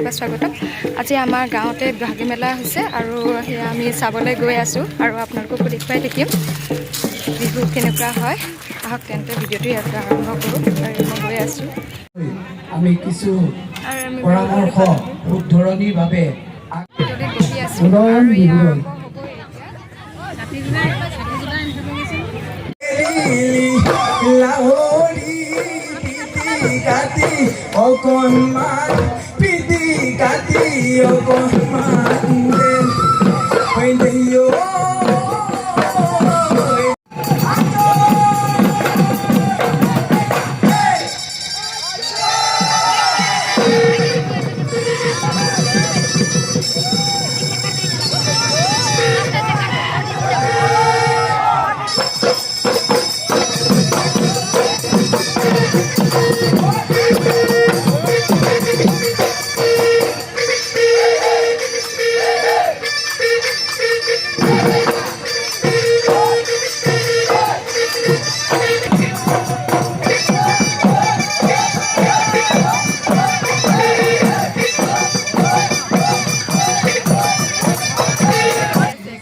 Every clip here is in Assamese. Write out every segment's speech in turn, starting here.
বা স্বাগতম। আজি আমাৰ গাঁৱতে বহাগী মেলা হৈছে আৰু সেয়া আমি চাবলৈ গৈ আছোঁ আৰু আপোনালোককো দেখুৱাই থাকিম বিহু কেনেকুৱা হয়। আহক তেন্তে ভিডিঅ'টো ইয়াৰ পৰা আৰম্ভ কৰোঁ আৰু মই গৈ আছোঁ। আমি কিছু পৰামৰ্শ উদ্ধৰণিৰ বাবে বহি আছোঁ আৰু এয়া আৰম্ভ লাহৰি পিটি কাটি অকণমান পিটি কাটি অকণমান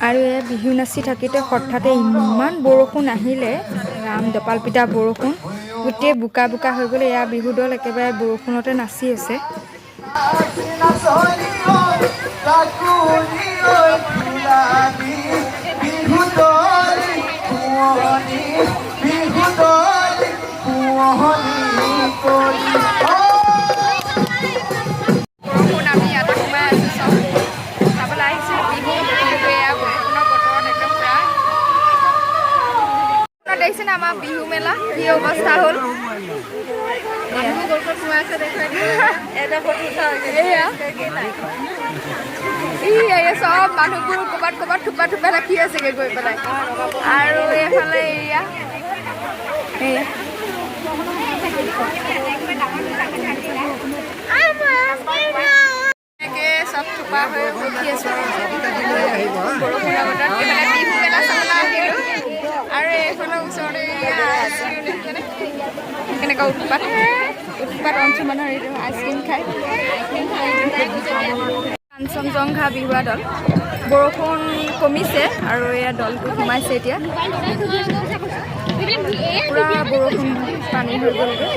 আৰু এয়া বিহু নাচি থাকোঁতে হঠাতে ইমান বৰষুণ আহিলে, ৰাম দপাল পিটা বৰষুণ, গোটেই বোকা বোকা হৈ গ'লে। এয়া বিহু দল একেবাৰে বৰষুণতে নাচি আছে। দেখিছেনে আমাৰ বিহু মেলা কি অৱস্থা হ'ল। চব মানুহবোৰ ক'ৰবাত ক'ৰবাত থোপা থোপা ৰাখি আছেগৈ গৈ পেলাই। আৰু এইফালে এয়া চব থোপা হৈ ৰখি আছো বৰষুণৰ বতৰত। বিহু মেলা চাবলৈ আহিলোঁ আৰু এইফালৰ ওচৰতে কেনেকুৱা উৎপাত অঞ্চল মানুহৰ এইটো আইচক্ৰীম খাই কাঞ্চনজংঘা বিহুৱা দল। বৰষুণ কমিছে আৰু এয়া দলটো সোমাইছে এতিয়া। পূৰা বৰষুণ পানী হৈ গ'লগৈ।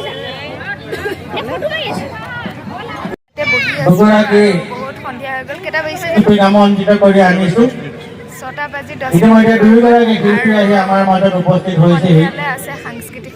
বহুত সন্ধিয়া হৈ গ'ল। কেইটা বাজিছে? 6টা বাজি 10 মিনিট। আছে সাংস্কৃতিক